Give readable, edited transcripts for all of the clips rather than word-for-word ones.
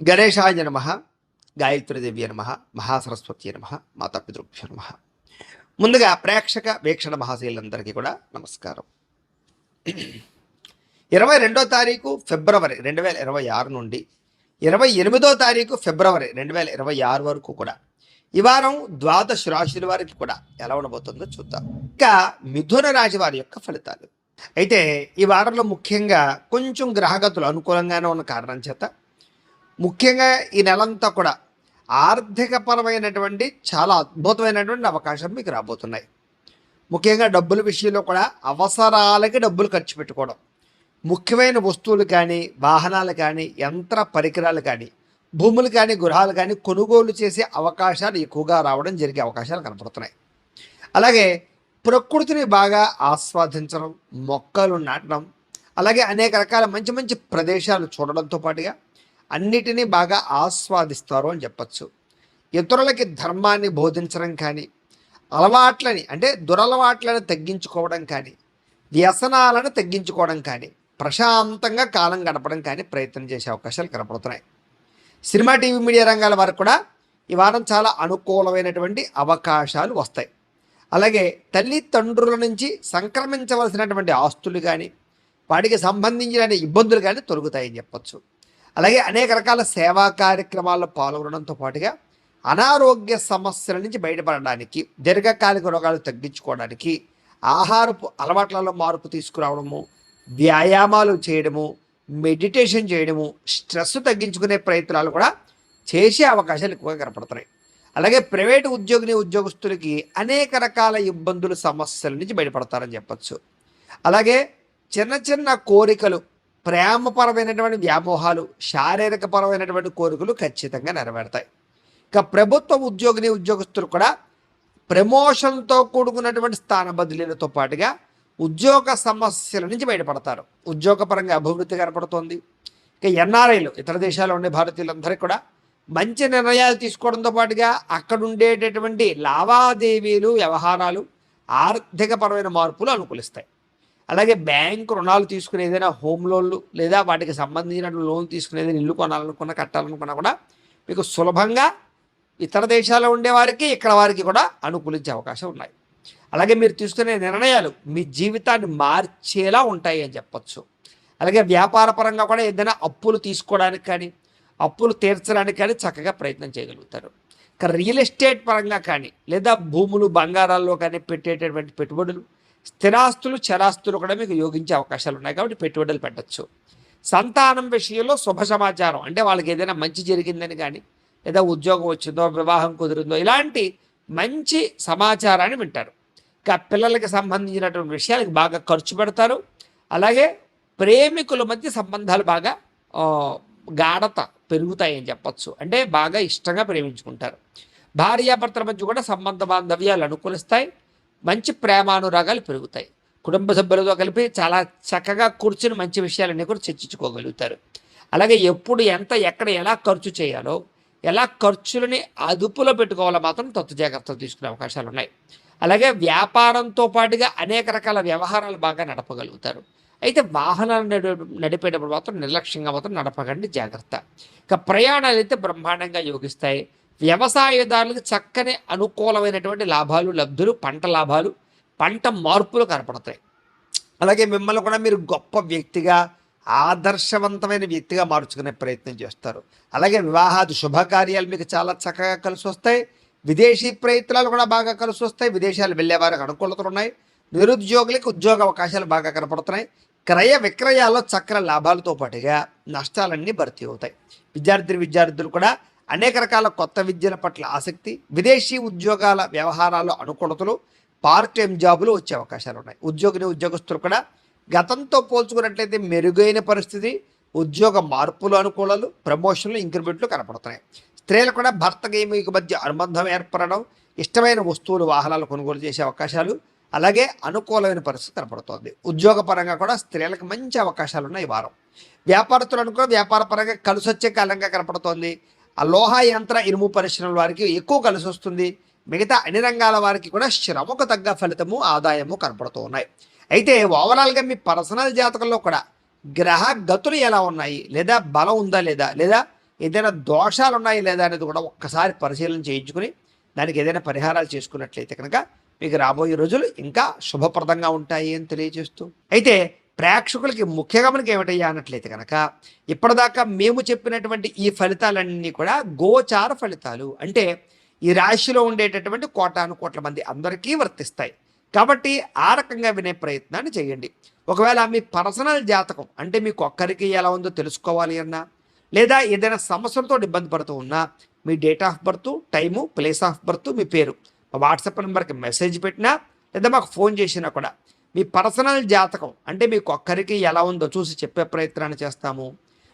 గణేశాయ నమ, గాయత్రీదేవి నమ, మహాసరస్వతి నమ, మాతాపితృభ్యో నమ. ముందుగా ప్రేక్షక వీక్షణ మహాశీలందరికీ కూడా నమస్కారం. 22వ తారీఖు ఫిబ్రవరి 2026 నుండి 28వ తారీఖు ఫిబ్రవరి 2026 వరకు కూడా ఈ వారం ద్వాదశ రాశుల వారికి కూడా ఎలా ఉండబోతుందో చూద్దాం. ఇంకా మిథున రాశి వారి యొక్క ఫలితాలు అయితే ఈ వారంలో ముఖ్యంగా కొంచెం గ్రహగతులు అనుకూలంగానే ఉన్న కారణం చేత ముఖ్యంగా ఈ నెలంతా కూడా ఆర్థికపరమైనటువంటి చాలా అద్భుతమైనటువంటి అవకాశం మీకు రాబోతున్నాయి. ముఖ్యంగా డబ్బుల విషయంలో కూడా అవసరాలకి డబ్బులు ఖర్చు పెట్టుకోవడం, ముఖ్యమైన వస్తువులు కానీ వాహనాలు కానీ యంత్ర పరికరాలు కానీ భూములు కానీ గృహాలు కానీ కొనుగోలు చేసే అవకాశాలు ఎక్కువగా రావడం జరిగే అవకాశాలు కనపడుతున్నాయి. అలాగే ప్రకృతిని బాగా ఆస్వాదించడం, మొక్కలు నాటడం, అలాగే అనేక రకాల మంచి మంచి ప్రదేశాలు చూడడంతో పాటుగా అన్నిటినీ బాగా ఆస్వాదిస్తారు అని చెప్పచ్చు. ఇతరులకి ధర్మాన్ని బోధించడం కానీ, అలవాట్లని అంటే దురలవాట్లను తగ్గించుకోవడం కానీ, వ్యసనాలను తగ్గించుకోవడం కానీ, ప్రశాంతంగా కాలం గడపడం కానీ ప్రయత్నం చేసే అవకాశాలు కనపడుతున్నాయి. సినిమా టీవీ మీడియా రంగాల వారికి కూడా ఈ వారం చాలా అనుకూలమైనటువంటి అవకాశాలు వస్తాయి. అలాగే తల్లిదండ్రుల నుంచి సంక్రమించవలసినటువంటి ఆస్తులు కానీ వాటికి సంబంధించిన ఇబ్బందులు కానీ తొలగుతాయని చెప్పచ్చు. అలాగే అనేక రకాల సేవా కార్యక్రమాల్లో పాల్గొనడంతో పాటుగా అనారోగ్య సమస్యల నుంచి బయటపడడానికి, దీర్ఘకాలిక రోగాలు తగ్గించుకోవడానికి ఆహారపు అలవాట్లలో మార్పు తీసుకురావడము, వ్యాయామాలు చేయడము, మెడిటేషన్ చేయడము, స్ట్రెస్ తగ్గించుకునే ప్రయత్నాలు కూడా చేసే అవకాశాలు ఎక్కువగా కనపడుతున్నాయి. అలాగే ప్రైవేటు ఉద్యోగస్తులకి అనేక రకాల ఇబ్బందులు సమస్యల నుంచి బయటపడతారని చెప్పచ్చు. అలాగే చిన్న చిన్న కోరికలు, ప్రేమపరమైనటువంటి వ్యామోహాలు, శారీరకపరమైనటువంటి కోరికలు ఖచ్చితంగా నెరవేరుతాయి. ఇక ప్రభుత్వ ఉద్యోగస్తులు కూడా ప్రమోషన్తో కూడుకున్నటువంటి స్థాన బదిలీలతో పాటుగా ఉద్యోగ సమస్యల నుంచి బయటపడతారు. ఉద్యోగపరంగా అభివృద్ధి కనపడుతోంది. ఇక ఎన్ఆర్ఐలు, ఇతర దేశాల్లో ఉండే భారతీయులందరికీ కూడా మంచి నిర్ణయాలు తీసుకోవడంతో పాటుగా అక్కడ ఉండేటటువంటి లావాదేవీలు, వ్యవహారాలు, ఆర్థికపరమైన మార్పులు అనుకూలిస్తాయి. అలాగే బ్యాంకు రుణాలు తీసుకునే ఏదైనా హోమ్ లోన్లు లేదా వాటికి సంబంధించిన లోన్ తీసుకునేది ఇల్లు కొనాలనుకున్నా, కట్టాలనుకున్నా కూడా మీకు సులభంగా ఇతర దేశాల్లో ఉండేవారికి ఇక్కడ వారికి కూడా అనుకూలించే అవకాశం ఉన్నాయి. అలాగే మీరు తీసుకునే నిర్ణయాలు మీ జీవితాన్ని మార్చేలా ఉంటాయి అని చెప్పచ్చు. అలాగే వ్యాపార పరంగా కూడా ఏదైనా అప్పులు తీసుకోవడానికి కానీ అప్పులు తీర్చడానికి కానీ చక్కగా ప్రయత్నం చేయగలుగుతారు. ఇక రియల్ ఎస్టేట్ పరంగా కానీ లేదా భూములు బంగారాల్లో కానీ పెట్టేటటువంటి పెట్టుబడులు, స్థిరాస్తులు, చరాస్తులు కూడా మీకు యోగించే అవకాశాలు ఉన్నాయి కాబట్టి పెట్టుబడులు పెట్టచ్చు. సంతానం విషయంలో శుభ సమాచారం అంటే వాళ్ళకి ఏదైనా మంచి జరిగిందని కానీ లేదా ఉద్యోగం వచ్చిందో, వివాహం కుదిరిందో ఇలాంటి మంచి సమాచారాన్ని వింటారు. ఇంకా పిల్లలకి సంబంధించినటువంటి విషయాలకు బాగా ఖర్చు పెడతారు. అలాగే ప్రేమికుల మధ్య సంబంధాలు బాగా గాఢత పెరుగుతాయి అని చెప్పచ్చు. అంటే బాగా ఇష్టంగా ప్రేమించుకుంటారు. భార్యాభర్తల మధ్య కూడా సంబంధ బాంధవ్యాలు అనుకూలిస్తాయి. మంచి ప్రేమానురాగాలు పెరుగుతాయి. కుటుంబ సభ్యులతో కలిపి చాలా చక్కగా కూర్చుని మంచి విషయాలన్నీ కూడా చర్చించుకోగలుగుతారు. అలాగే ఎప్పుడు ఎంత, ఎక్కడ, ఎలా ఖర్చు చేయాలో, ఎలా ఖర్చులని అదుపులో పెట్టుకోవాలో మాత్రం తత్వ జాగ్రత్తలు తీసుకునే అవకాశాలు ఉన్నాయి. అలాగే వ్యాపారంతో పాటుగా అనేక రకాల వ్యవహారాలు బాగా నడపగలుగుతారు. అయితే వాహనాలు నడిపేటప్పుడు మాత్రం నిర్లక్ష్యంగా మాత్రం నడపకండి, జాగ్రత్త. ఇక ప్రయాణాలు అయితే బ్రహ్మాండంగా యోగిస్తాయి. వ్యవసాయదారులకు చక్కని అనుకూలమైనటువంటి లాభాలు, లబ్ధులు, పంట లాభాలు, పంట మార్పులు కనపడతాయి. అలాగే మిమ్మల్ని కూడా మీరు గొప్ప వ్యక్తిగా, ఆదర్శవంతమైన వ్యక్తిగా మార్చుకునే ప్రయత్నం చేస్తారు. అలాగే వివాహాది శుభకార్యాలు మీకు చాలా చక్కగా కలిసి వస్తాయి. విదేశీ ప్రయత్నాలు కూడా బాగా కలిసి వస్తాయి. విదేశాలు వెళ్ళే వారికి అనుకూలతలు ఉన్నాయి. నిరుద్యోగులకు ఉద్యోగ అవకాశాలు బాగా కనపడుతున్నాయి. క్రయ విక్రయాల్లో చక్కని లాభాలతో పాటుగా నష్టాలన్నీ భర్తీ అవుతాయి. విద్యార్థులు కూడా అనేక రకాల కొత్త విద్యల పట్ల ఆసక్తి, విదేశీ ఉద్యోగాల వ్యవహారాలు అనుకూలతలు, పార్ట్ టైం జాబులు వచ్చే అవకాశాలు ఉన్నాయి. ఉద్యోగస్తులు కూడా గతంతో పోల్చుకున్నట్లయితే మెరుగైన పరిస్థితి, ఉద్యోగ మార్పులు అనుకూలాలు, ప్రమోషన్లు, ఇంక్రిమెంట్లు కనపడుతున్నాయి. స్త్రీలు కూడా భర్తకి మీకు మధ్య అనుబంధం ఏర్పడడం, ఇష్టమైన వస్తువులు, వాహనాలు కొనుగోలు చేసే అవకాశాలు, అలాగే అనుకూలమైన పరిస్థితి కనపడుతోంది. ఉద్యోగపరంగా కూడా స్త్రీలకు మంచి అవకాశాలు ఉన్నాయి ఈ వారం. వ్యాపారస్తులను కూడా వ్యాపారపరంగా కలిసి వచ్చే కాలంగా కనపడుతోంది. ఆ లోహ యంత్ర ఇనుము పరిశ్రమల వారికి ఎక్కువ కలిసి వస్తుంది. మిగతా అన్ని రంగాల వారికి కూడా శ్రమకు తగ్గ ఫలితము, ఆదాయము కనపడుతూ ఉన్నాయి. అయితే ఓవరాల్గా మీ పర్సనల్ జాతకంలో కూడా గ్రహ గతులు ఎలా ఉన్నాయి, లేదా బలం ఉందా లేదా, లేదా ఏదైనా దోషాలు ఉన్నాయి లేదా అనేది కూడా ఒక్కసారి పరిశీలన చేయించుకుని దానికి ఏదైనా పరిహారాలు చేసుకున్నట్లయితే కనుక మీకు రాబోయే రోజులు ఇంకా శుభప్రదంగా ఉంటాయి అని తెలియజేస్తూ, అయితే ప్రేక్షకులకి ముఖ్యంగా మనకి ఏమిటయ్యా అన్నట్లయితే కనుక ఇప్పటిదాకా మేము చెప్పినటువంటి ఈ ఫలితాలన్నీ కూడా గోచార ఫలితాలు, అంటే ఈ రాశిలో ఉండేటటువంటి కోటాను కోట్ల మంది అందరికీ వర్తిస్తాయి. కాబట్టి ఆ రకంగా వినే ప్రయత్నాన్ని చేయండి. ఒకవేళ మీ పర్సనల్ జాతకం అంటే మీకు ఒక్కరికి ఎలా ఉందో తెలుసుకోవాలి అన్నా, లేదా ఏదైనా సమస్యలతో ఇబ్బంది పడుతూ ఉన్నా మీ date of birth, time, place of birth, మీ పేరు మా వాట్సాప్ నెంబర్కి మెసేజ్ పెట్టినా లేదా మాకు ఫోన్ చేసినా కూడా మీ పర్సనల్ జాతకం అంటే మీకు ఒక్కరికి ఎలా ఉందో చూసి చెప్పే ప్రయత్నాన్ని చేస్తాము.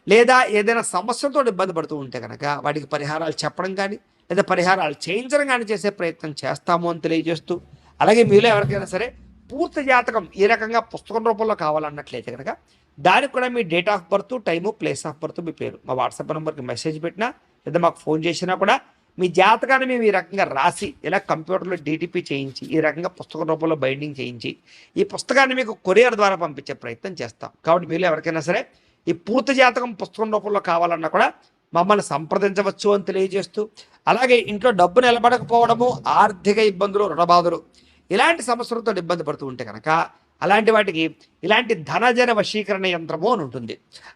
లేదా ఏదైనా సమస్యలతో ఇబ్బంది పడుతూ ఉంటే కనుక వాటికి పరిహారాలు చెప్పడం కానీ లేదా పరిహారాలు చేయించడం కానీ చేసే ప్రయత్నం చేస్తాము అని తెలియజేస్తూ, అలాగే మీలో ఎవరికైనా సరే పూర్తి జాతకం ఈ రకంగా పుస్తకం రూపంలో కావాలన్నట్లయితే కనుక దానికి కూడా మీ date of birth, time, place of birth, మీ పేరు మా వాట్సాప్ నెంబర్కి మెసేజ్ పెట్టినా లేదా మాకు ఫోన్ చేసినా కూడా మీ జాతకాన్ని మేము ఈ రకంగా రాసి ఇలా కంప్యూటర్లో డీటీపీ చేయించి ఈ రకంగా పుస్తకం రూపంలో బైండింగ్ చేయించి ఈ పుస్తకాన్ని మీకు కొరియర్ ద్వారా పంపించే ప్రయత్నం చేస్తాం. కాబట్టి మీరు ఎవరికైనా సరే ఈ పూర్తి జాతకం పుస్తకం రూపంలో కావాలన్నా కూడా మమ్మల్ని సంప్రదించవచ్చు అని తెలియజేస్తూ, అలాగే ఇంట్లో డబ్బు నిలబడకపోవడము, ఆర్థిక ఇబ్బందులు, రుణబాధలు ఇలాంటి సమస్యలతో ఇబ్బంది పడుతూ ఉంటే కనుక అలాంటి వాటికి ఇలాంటి ధనజన వశీకరణ యంత్రము అని ఉంటుంది.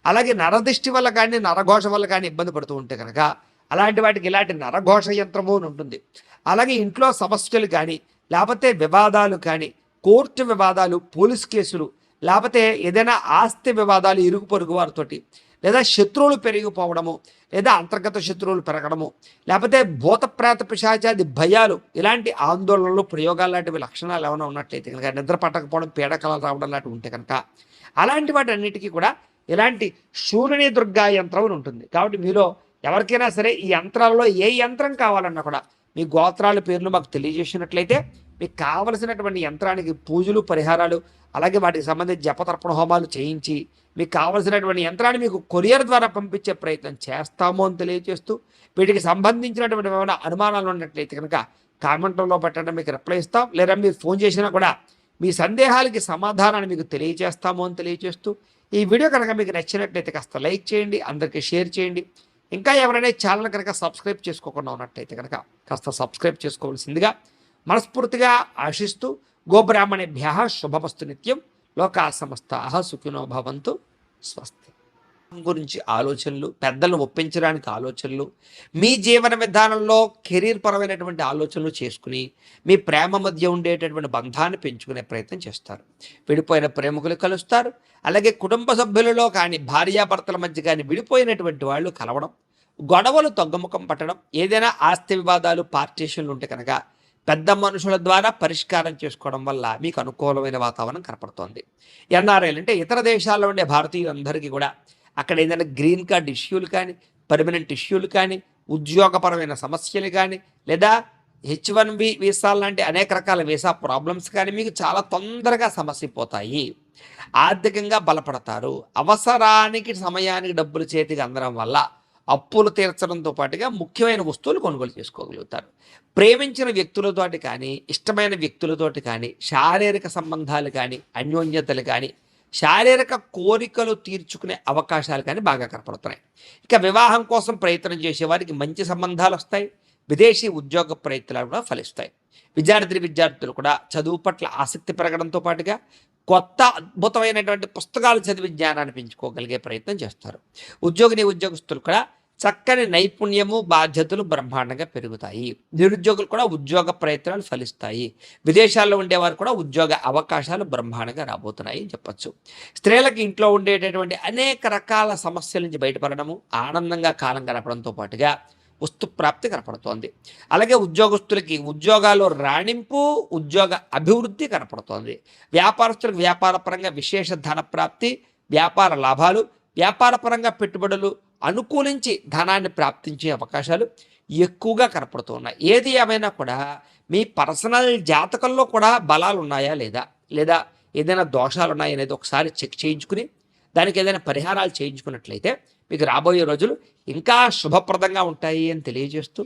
అలాగే నరదిష్టి వల్ల కానీ నరఘోష వల్ల కానీ ఇబ్బంది పడుతూ ఉంటే కనుక అలాంటి వాటికి ఇలాంటి నరఘోష యంత్రము అని ఉంటుంది. అలాగే ఇంట్లో సమస్యలు కానీ లేకపోతే వివాదాలు కానీ, కోర్టు వివాదాలు, పోలీస్ కేసులు, లేకపోతే ఏదైనా ఆస్తి వివాదాలు ఇరుగు పొరుగు వారితోటి, లేదా శత్రువులు పెరిగిపోవడము, లేదా అంతర్గత శత్రువులు పెరగడము, లేకపోతే భూత ప్రేత పిశాచాది భయాలు, ఇలాంటి ఆందోళనలు, ప్రయోగాలు లాంటివి లక్షణాలు ఏమైనా ఉన్నట్లయితే కనుక, నిద్ర పట్టకపోవడం, పీడకలాలు రావడం లాంటివి ఉంటే కనుక అలాంటి వాటి అన్నిటికీ కూడా ఇలాంటి శూలిని దుర్గా యంత్రం అని ఉంటుంది. కాబట్టి మీలో ఎవరికైనా సరే ఈ యంత్రాలలో ఏ యంత్రం కావాలన్నా కూడా మీ గోత్రాల పేర్లు మాకు తెలియజేసినట్లయితే మీకు కావలసినటువంటి యంత్రానికి పూజలు, పరిహారాలు, అలాగే వాటికి సంబంధించి జపతర్పణ హోమాలు చేయించి మీకు కావలసినటువంటి యంత్రాన్ని మీకు కొరియర్ ద్వారా పంపించే ప్రయత్నం చేస్తాము అని తెలియజేస్తూ, వీటికి సంబంధించినటువంటి ఏమైనా అనుమానాలు ఉన్నట్లయితే కనుక కామెంట్లో పెట్టడం మీకు రిప్లై ఇస్తాం, లేదా మీరు ఫోన్ చేసినా కూడా మీ సందేహాలకి సమాధానాన్ని మీకు తెలియజేస్తాము అని తెలియజేస్తూ, ఈ వీడియో కనుక మీకు నచ్చినట్లయితే కాస్త లైక్ చేయండి, అందరికీ షేర్ చేయండి. ఇంకా ఎవరైనా ఛానల్ కనుక సబ్స్క్రైబ్ చేసుకోకుండా ఉన్నట్లయితే కనుక కాస్త సబ్స్క్రైబ్ చేసుకోవాల్సిందిగా మనస్ఫూర్తిగా ఆశిస్తూ, గోబ్రాహ్మణేభ్యః శుభమస్తు నిత్యం, లోకా సమస్తాః సుఖినో భవంతు, స్వస్తి. గురించి ఆలోచనలు, పెద్దలను ఒప్పించడానికి ఆలోచనలు, మీ జీవన విధానంలో కెరీర్ పరమైనటువంటి ఆలోచనలు చేసుకుని మీ ప్రేమ మధ్య ఉండేటటువంటి బంధాన్ని పెంచుకునే ప్రయత్నం చేస్తారు. విడిపోయిన ప్రేమికులు కలుస్తారు. అలాగే కుటుంబ సభ్యులలో కానీ, భార్యాభర్తల మధ్య కానీ విడిపోయినటువంటి వాళ్ళు కలవడం, గొడవలు తగ్గుముఖం పట్టడం, ఏదైనా ఆస్తి వివాదాలు, పార్టీషన్లు ఉంటే కనుక పెద్ద మనుషుల ద్వారా పరిష్కారం చేసుకోవడం వల్ల మీకు అనుకూలమైన వాతావరణం కనపడుతోంది. ఎన్ఆర్ఐలు అంటే ఇతర దేశాల్లో ఉండే భారతీయులందరికీ కూడా అక్కడ ఏదైనా గ్రీన్ కార్డ్ ఇష్యూలు కానీ, పర్మనెంట్ ఇష్యూలు కానీ, ఉద్యోగపరమైన సమస్యలు కానీ, లేదా H1B వీసాలు లాంటి అనేక రకాల వీసా ప్రాబ్లమ్స్ కానీ మీకు చాలా తొందరగా సమస్యపోతాయి. ఆర్థికంగా బలపడతారు. అవసరానికి సమయానికి డబ్బులు చేతికి అందడం వల్ల అప్పులు తీర్చడంతో పాటుగా ముఖ్యమైన వస్తువులు కొనుగోలు చేసుకోగలుగుతారు. ప్రేమించిన వ్యక్తులతోటి కానీ, ఇష్టమైన వ్యక్తులతోటి కానీ, శారీరక సంబంధాలు కానీ, అన్యోన్యతలు కానీ, శారీరక కోరికలు తీర్చుకునే అవకాశాలు కానీ బాగా కనపడుతున్నాయి. ఇక వివాహం కోసం ప్రయత్నం చేసే వారికి మంచి సంబంధాలు వస్తాయి. విదేశీ ఉద్యోగ ప్రయత్నాలు కూడా ఫలిస్తాయి. విద్యార్థులు కూడా చదువు పట్ల ఆసక్తి పెరగడంతో పాటుగా కొత్త అద్భుతమైనటువంటి పుస్తకాలు చదివి జ్ఞానాన్ని పెంచుకోగలిగే ప్రయత్నం చేస్తారు. ఉద్యోగస్తులు కూడా చక్కని నైపుణ్యము, బాధ్యతలు బ్రహ్మాండంగా పెరుగుతాయి. నిరుద్యోగులు కూడా ఉద్యోగ ప్రయత్నాలు ఫలిస్తాయి. విదేశాల్లో ఉండేవారు కూడా ఉద్యోగ అవకాశాలు బ్రహ్మాండంగా రాబోతున్నాయి అని చెప్పచ్చు. స్త్రీలకు ఇంట్లో ఉండేటటువంటి అనేక రకాల సమస్యల నుంచి బయటపడడము, ఆనందంగా కాలం గడపడంతో పాటుగా వస్తు ప్రాప్తి కనపడుతోంది. అలాగే ఉద్యోగస్తులకి ఉద్యోగాల్లో రాణింపు, ఉద్యోగ అభివృద్ధి కనపడుతోంది. వ్యాపారస్తులకు వ్యాపారపరంగా విశేష ధన ప్రాప్తి, వ్యాపార లాభాలు, వ్యాపారపరంగా పెట్టుబడులు అనుకూలించి ధనాన్ని ప్రాప్తించే అవకాశాలు ఎక్కువగా కనపడుతున్నాయి. ఏది ఏమైనా కూడా మీ పర్సనల్ జాతకంలో కూడా బలాలు ఉన్నాయా లేదా ఏదైనా దోషాలు ఉన్నాయా అనేది ఒకసారి చెక్ చేయించుకుని దానికి ఏదైనా పరిహారాలు చేయించుకున్నట్లయితే మీకు రాబోయే రోజులు ఇంకా శుభప్రదంగా ఉంటాయి అని తెలియజేస్తూ